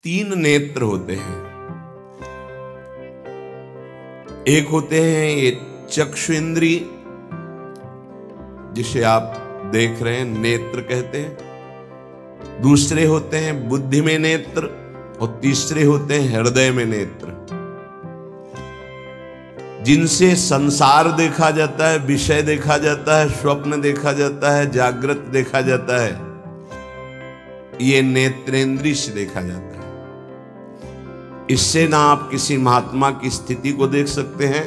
तीन नेत्र होते हैं। एक होते हैं ये चक्षु इंद्रिय, जिसे आप देख रहे हैं, नेत्र कहते हैं। दूसरे होते हैं बुद्धि में नेत्र, और तीसरे होते हैं हृदय में नेत्र, जिनसे संसार देखा जाता है, विषय देखा जाता है, स्वप्न देखा जाता है, जागृत देखा जाता है। ये नेत्रेंद्रिय से देखा जाता है। इससे ना आप किसी महात्मा की स्थिति को देख सकते हैं,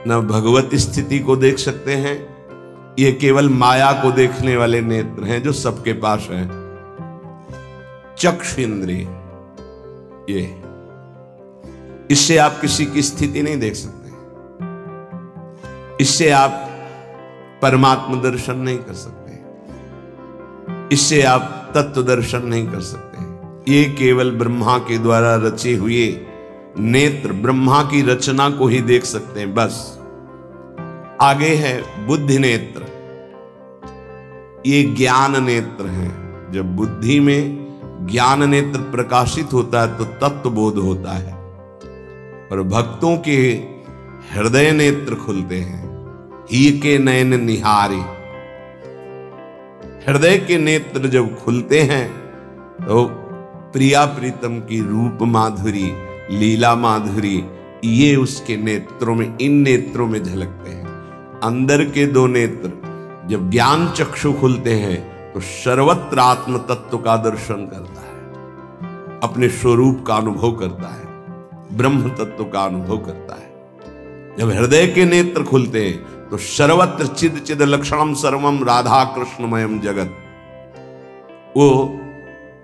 ना भगवत स्थिति को देख सकते हैं। ये केवल माया को देखने वाले नेत्र हैं जो सबके पास हैं। चक्षु इंद्रिय, ये इससे आप किसी की स्थिति नहीं देख सकते, इससे आप परमात्मा दर्शन नहीं कर सकते, इससे आप तत्व दर्शन नहीं कर सकते। ये केवल ब्रह्मा के द्वारा रचे हुए नेत्र, ब्रह्मा की रचना को ही देख सकते हैं, बस। आगे है बुद्धि नेत्र। ये ज्ञान नेत्र हैं। जब बुद्धि में ज्ञान नेत्र प्रकाशित होता है तो तत्व बोध होता है, और भक्तों के हृदय नेत्र खुलते हैं। ही के नयन निहारे, हृदय के नेत्र जब खुलते हैं तो प्रिया प्रीतम की रूप माधुरी, लीला माधुरी, ये उसके नेत्रों में, इन नेत्रों में झलकते हैं। अंदर के दो नेत्र जब ज्ञान चक्षु खुलते हैं तो सर्वत्र आत्म तत्व का दर्शन करता है, अपने स्वरूप का अनुभव करता है, ब्रह्म तत्व का अनुभव करता है। जब हृदय के नेत्र खुलते हैं तो सर्वत्र चिद चिद लक्षणम सर्वम राधा कृष्णमयम जगत, वो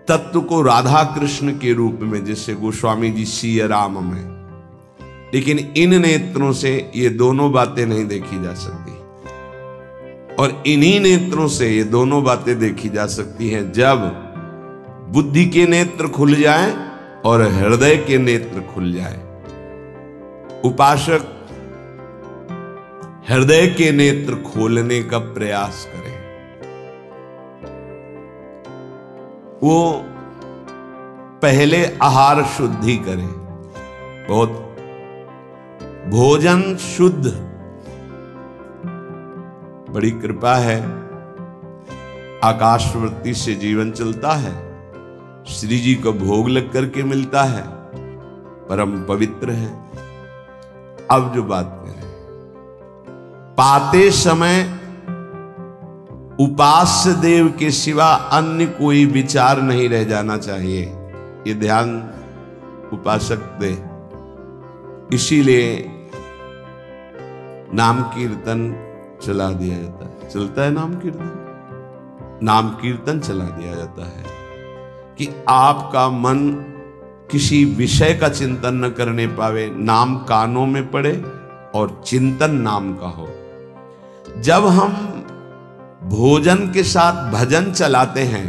तत्व को राधा कृष्ण के रूप में, जैसे गोस्वामी जी सिया राम में। लेकिन इन नेत्रों से ये दोनों बातें नहीं देखी जा सकती, और इन्हीं नेत्रों से ये दोनों बातें देखी जा सकती हैं जब बुद्धि के नेत्र खुल जाएं और हृदय के नेत्र खुल जाएं। उपासक हृदय के नेत्र खोलने का प्रयास करें। वो पहले आहार शुद्धि करें, बहुत भोजन शुद्ध। बड़ी कृपा है, आकाशवृत्ति से जीवन चलता है, श्री जी को भोग लग करके मिलता है, परम पवित्र है। अब जो बात करें, पाते समय उपास्य देव के सिवा अन्य कोई विचार नहीं रह जाना चाहिए, ये ध्यान उपासक दे। इसीलिए नाम कीर्तन चला दिया जाता है, चलता है नाम कीर्तन, नाम कीर्तन चला दिया जाता है कि आपका मन किसी विषय का चिंतन न करने पावे, नाम कानों में पड़े और चिंतन नाम का हो। जब हम भोजन के साथ भजन चलाते हैं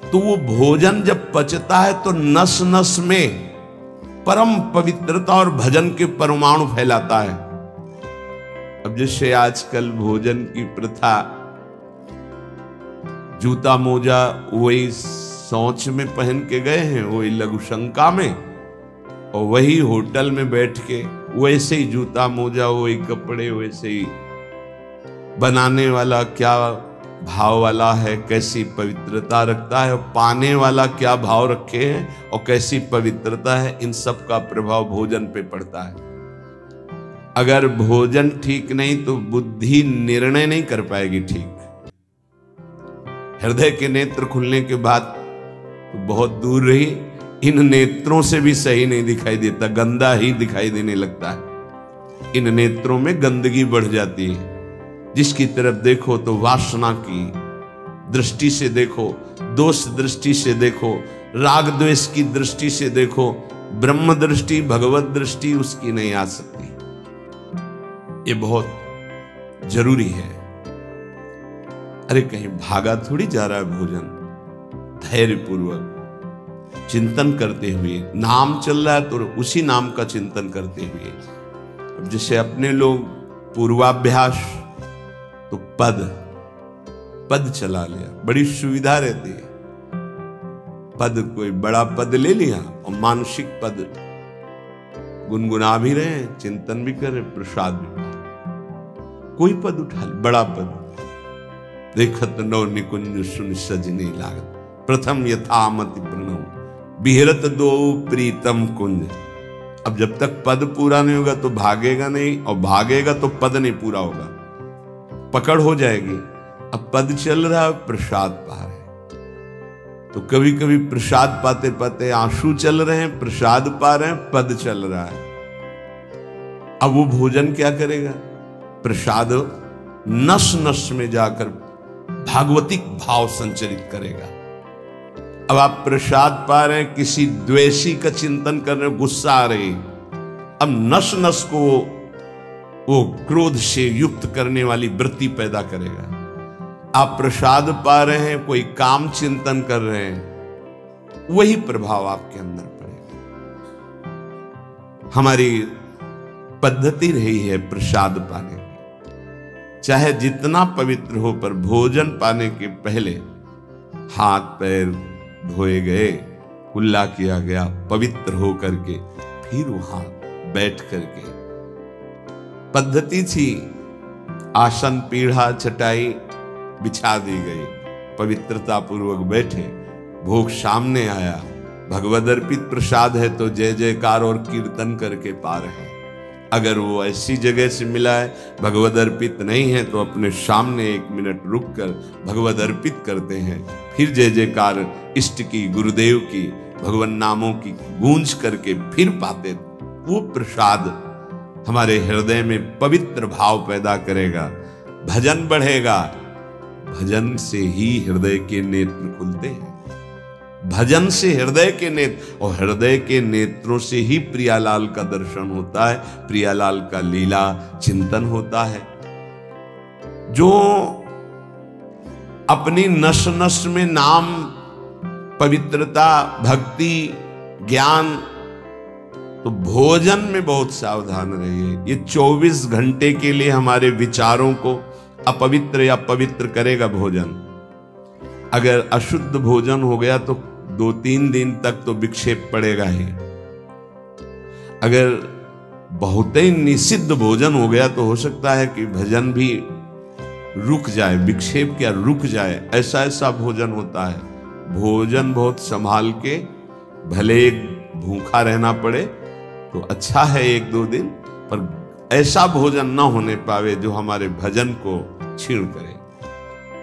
तो वो भोजन जब पचता है तो नस नस में परम पवित्रता और भजन के परमाणु फैलाता है। अब जैसे आजकल भोजन की प्रथा, जूता मोजा वही सोच में पहन के गए हैं, वही लघुशंका में, और वही होटल में बैठ के वैसे ही जूता मोजा, वही कपड़े, वैसे ही बनाने वाला क्या भाव वाला है, कैसी पवित्रता रखता है, और पाने वाला क्या भाव रखे हैं और कैसी पवित्रता है, इन सब का प्रभाव भोजन पे पड़ता है। अगर भोजन ठीक नहीं तो बुद्धि निर्णय नहीं कर पाएगी ठीक। हृदय के नेत्र खुलने के बाद तो बहुत दूर रही, इन नेत्रों से भी सही नहीं दिखाई देता, गंदा ही दिखाई देने लगता है। इन नेत्रों में गंदगी बढ़ जाती है। जिसकी तरफ देखो तो वासना की दृष्टि से देखो, दोष दृष्टि से देखो, राग द्वेष की दृष्टि से देखो, ब्रह्म दृष्टि, भगवत दृष्टि उसकी नहीं आ सकती। ये बहुत जरूरी है। अरे कहीं भागा थोड़ी जा रहा है भोजन, धैर्य पूर्वक चिंतन करते हुए, नाम चल रहा है तो उसी नाम का चिंतन करते हुए। अब जैसे अपने लोग पूर्वाभ्यास तो पद चला लिया, बड़ी सुविधा रहती है। पद, कोई बड़ा पद ले लिया और मानसिक पद गुनगुना भी रहे हैं, चिंतन भी कर रहे, प्रसाद भी, कोई पद उठा ले, बड़ा पद, देखत नौ निकुंज सुन सजने लागत, प्रथम यथामति प्रणव बिहरत दो प्रीतम कुंज। अब जब तक पद पूरा नहीं होगा तो भागेगा नहीं, और भागेगा तो पद नहीं पूरा होगा, पकड़ हो जाएगी। अब पद चल रहा है, प्रसाद पा रहे हैं, तो कभी कभी प्रसाद पाते पाते आंसू चल रहे हैं, प्रसाद पा रहे हैं, पद चल रहा है। अब वो भोजन क्या करेगा? प्रसाद नस नस में जाकर भागवतिक भाव संचरित करेगा। अब आप प्रसाद पा रहे हैं, किसी द्वेषी का चिंतन कर रहे हैं, गुस्सा आ रही, अब नस नस को वो क्रोध से युक्त करने वाली वृत्ति पैदा करेगा। आप प्रसाद पा रहे हैं, कोई काम चिंतन कर रहे हैं, वही प्रभाव आपके अंदर पड़ेगा। हमारी पद्धति रही है प्रसाद पाने की, चाहे जितना पवित्र हो, पर भोजन पाने के पहले हाथ पैर धोए गए, कुल्ला किया गया, पवित्र हो करके फिर वहां बैठ करके, पद्धति थी, आसन पीढ़ा चटाई बिछा दी गई, पवित्रता पूर्वक बैठे, भोग सामने आया, भगवद अर्पित प्रसाद है तो जय जयकार और कीर्तन करके पा रहे हैं। अगर वो ऐसी जगह से मिला है, भगवद अर्पित नहीं है, तो अपने सामने 1 मिनट रुककर भगवद अर्पित करते हैं, फिर जय जयकार इष्ट की, गुरुदेव की, भगवान नामों की गूंज करके फिर पाते। वो प्रसाद हमारे हृदय में पवित्र भाव पैदा करेगा, भजन बढ़ेगा। भजन से ही हृदय के नेत्र खुलते हैं, भजन से हृदय के नेत्र, और हृदय के नेत्रों से ही प्रियालाल का दर्शन होता है, प्रियालाल का लीला चिंतन होता है। जो अपनी नस नस में नाम, पवित्रता, भक्ति, ज्ञान, तो भोजन में बहुत सावधान रहिए। ये 24 घंटे के लिए हमारे विचारों को अपवित्र या पवित्र करेगा भोजन। अगर अशुद्ध भोजन हो गया तो 2-3 दिन तक तो विक्षेप पड़ेगा ही। अगर बहुत ही निषिद्ध भोजन हो गया तो हो सकता है कि भजन भी रुक जाए, विक्षेप क्या रुक जाए, ऐसा ऐसा भोजन होता है। भोजन बहुत संभाल के, भले भूखा रहना पड़े तो अच्छा है 1-2 दिन, पर ऐसा भोजन ना होने पावे जो हमारे भजन को छीण करे।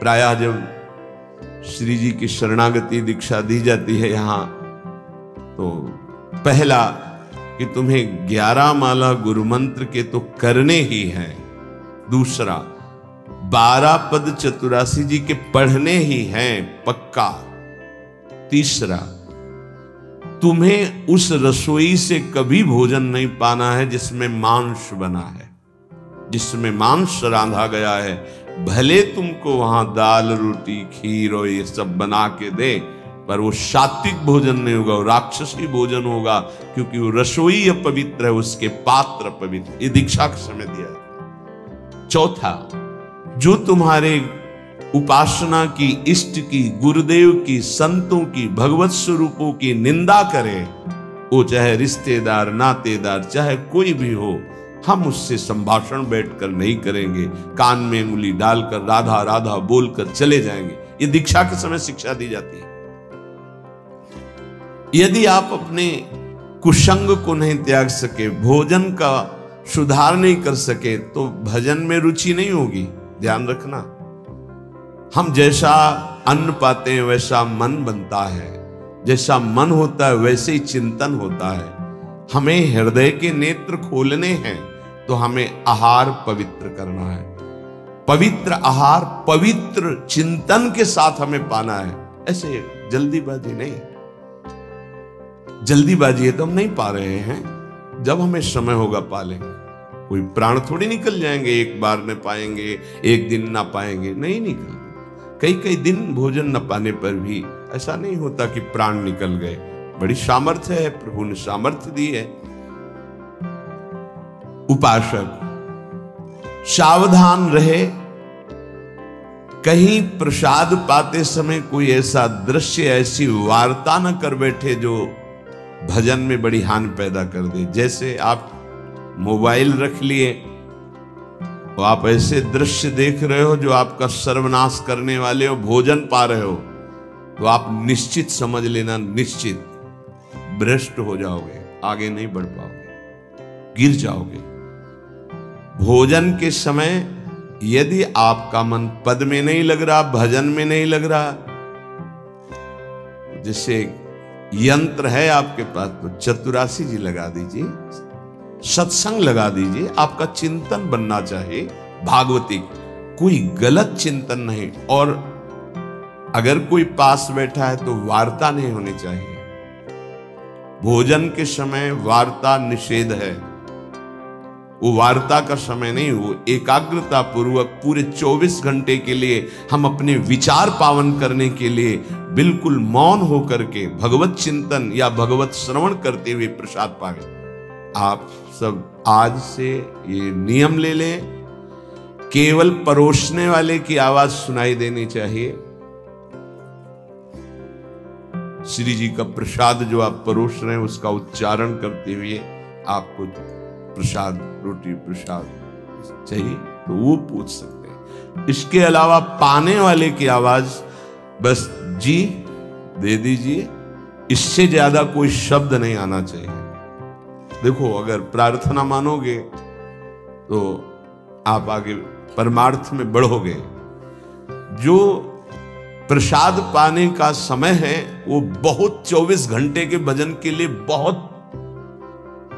प्रायः जब श्री जी की शरणागति दीक्षा दी जाती है यहाँ, तो पहला कि तुम्हें 11 माला गुरु मंत्र के तो करने ही हैं, दूसरा 12 पद चतुरासी जी के पढ़ने ही हैं पक्का, तीसरा तुम्हें उस रसोई से कभी भोजन नहीं पाना है जिसमें मांस बना है, जिसमें मांस रांधा गया है। भले तुमको वहां दाल रोटी खीर और ये सब बना के दे, पर वो सात्विक भोजन नहीं होगा, वो राक्षसी भोजन होगा, क्योंकि वो रसोई अपवित्र है, उसके पात्र पवित्र। ये दीक्षा के समय दिया है। चौथा, जो तुम्हारे उपासना की, इष्ट की, गुरुदेव की, संतों की, भगवत स्वरूपों की निंदा करे, वो चाहे रिश्तेदार, नातेदार, चाहे कोई भी हो, हम उससे संभाषण बैठकर नहीं करेंगे, कान में उंगली डालकर राधा राधा बोलकर चले जाएंगे। ये दीक्षा के समय शिक्षा दी जाती है। यदि आप अपने कुसंग को नहीं त्याग सके, भोजन का सुधार नहीं कर सके, तो भजन में रुचि नहीं होगी। ध्यान रखना, हम जैसा अन्न पाते हैं वैसा मन बनता है, जैसा मन होता है वैसे ही चिंतन होता है। हमें हृदय के नेत्र खोलने हैं तो हमें आहार पवित्र करना है। पवित्र आहार पवित्र चिंतन के साथ हमें पाना है, ऐसे जल्दीबाजी नहीं। जल्दीबाजी है तो हम नहीं पा रहे हैं, जब हमें समय होगा पा लेंगे। कोई प्राण थोड़ी निकल जाएंगे, एक बार न पाएंगे, एक दिन ना पाएंगे, नहीं निकल। कई दिन भोजन न पाने पर भी ऐसा नहीं होता कि प्राण निकल गए। बड़ी सामर्थ्य है, प्रभु ने सामर्थ्य दी है। उपासक सावधान रहे, कहीं प्रसाद पाते समय कोई ऐसा दृश्य, ऐसी वार्ता न कर बैठे जो भजन में बड़ी हानि पैदा कर दे। जैसे आप मोबाइल रख लिए तो आप ऐसे दृश्य देख रहे हो जो आपका सर्वनाश करने वाले हो, भोजन पा रहे हो, तो आप निश्चित समझ लेना, निश्चित भ्रष्ट हो जाओगे, आगे नहीं बढ़ पाओगे, गिर जाओगे। भोजन के समय यदि आपका मन पद में नहीं लग रहा, भजन में नहीं लग रहा, जैसे यंत्र है आपके पास तो चतुरासी जी लगा दीजिए, सत्संग लगा दीजिए, आपका चिंतन बनना चाहिए भागवती, कोई गलत चिंतन नहीं। और अगर कोई पास बैठा है तो वार्ता नहीं होनी चाहिए। भोजन के समय वार्ता निषेध है, वो वार्ता का समय नहीं, वो एकाग्रता पूर्वक पूरे 24 घंटे के लिए हम अपने विचार पावन करने के लिए बिल्कुल मौन होकर के भगवत चिंतन या भगवत श्रवण करते हुए प्रसाद पावे। आप सब आज से ये नियम ले लें, केवल परोसने वाले की आवाज सुनाई देनी चाहिए। श्री जी का प्रसाद जो आप परोस रहे हैं उसका उच्चारण करते हुए आपको प्रसाद, रोटी प्रसाद चाहिए तो वो पूछ सकते हैं। इसके अलावा पाने वाले की आवाज बस जी दे दीजिए, इससे ज्यादा कोई शब्द नहीं आना चाहिए। देखो, अगर प्रार्थना मानोगे तो आप आगे परमार्थ में बढ़ोगे। जो प्रसाद पाने का समय है वो बहुत 24 घंटे के भजन के लिए बहुत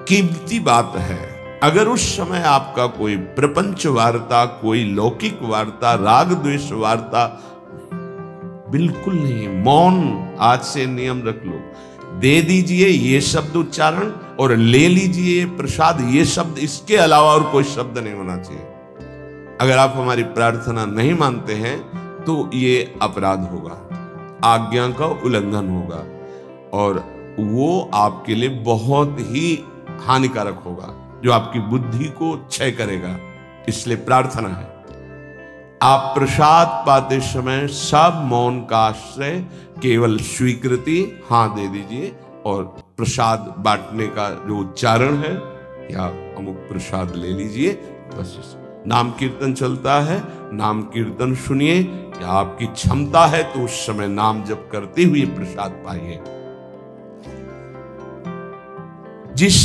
कीमती बात है। अगर उस समय आपका कोई प्रपंच वार्ता, कोई लौकिक वार्ता, राग द्वेष वार्ता बिल्कुल नहीं, मौन आज से नियम रख लो। दे दीजिए ये शब्द उच्चारण और ले लीजिए प्रसाद ये शब्द, इसके अलावा और कोई शब्द नहीं होना चाहिए। अगर आप हमारी प्रार्थना नहीं मानते हैं तो ये अपराध होगा, आज्ञा का उल्लंघन होगा और वो आपके लिए बहुत ही हानिकारक होगा, जो आपकी बुद्धि को क्षय करेगा। इसलिए प्रार्थना है, आप प्रसाद पाते समय सब मौन का आश्रय, केवल स्वीकृति हाँ दे दीजिए और प्रसाद बांटने का जो उच्चारण है या अमुक प्रसाद ले लीजिए। बस नाम कीर्तन चलता है, नाम कीर्तन सुनिए, या आपकी क्षमता है तो उस समय नाम जप करते हुए प्रसाद पाइए। जिस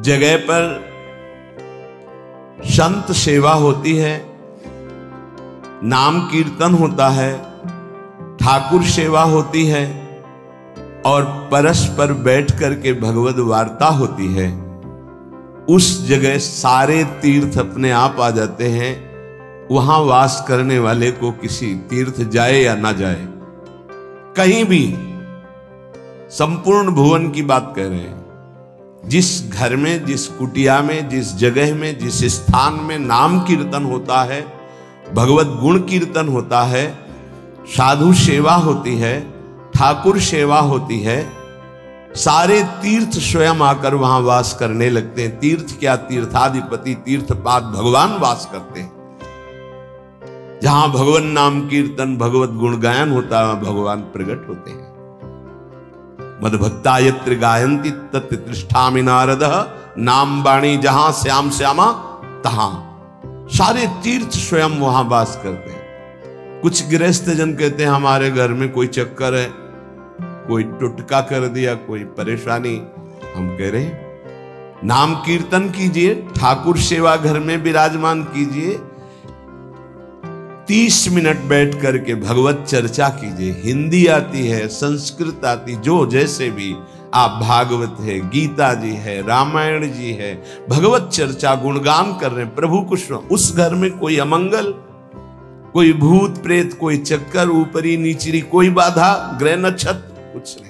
जगह पर संत सेवा होती है, नाम कीर्तन होता है, ठाकुर सेवा होती है और परस्पर बैठ करके भगवत वार्ता होती है, उस जगह सारे तीर्थ अपने आप आ जाते हैं। वहां वास करने वाले को किसी तीर्थ जाए या ना जाए, कहीं भी, संपूर्ण भुवन की बात कह रहे हैं, जिस घर में, जिस कुटिया में, जिस जगह में, जिस स्थान में नाम कीर्तन होता है, भगवत गुण कीर्तन होता है, साधु सेवा होती है, ठाकुर सेवा होती है, सारे तीर्थ स्वयं आकर वहां वास करने लगते हैं। तीर्थ क्या, तीर्थाधिपति तीर्थपाद भगवान वास करते हैं। जहां भगवान नाम कीर्तन, भगवत गुण गायन होता है, भगवान प्रकट होते हैं। मदभक्ता यत्र गायन्ति तत्र तिष्ठामि नारदः, नाम वाणी जहां श्याम श्यामा तहां। सारे तीर्थ स्वयं वहां वास करते हैं। कुछ गृहस्थ जन कहते हैं हमारे घर में कोई चक्कर है, कोई टुटका कर दिया, कोई परेशानी। हम कह रहे हैं नाम कीर्तन कीजिए, ठाकुर सेवा घर में विराजमान कीजिए, 30 मिनट बैठ करके भगवत चर्चा कीजिए। हिंदी आती है, संस्कृत आती, जो जैसे भी आप, भागवत है, गीता जी है, रामायण जी है, भगवत चर्चा गुणगान कर रहे हैं प्रभु कुछ। उस घर में कोई अमंगल, कोई भूत प्रेत, कोई चक्कर, ऊपरी नीचरी कोई बाधा, ग्रह नक्षत्र कुछ नहीं।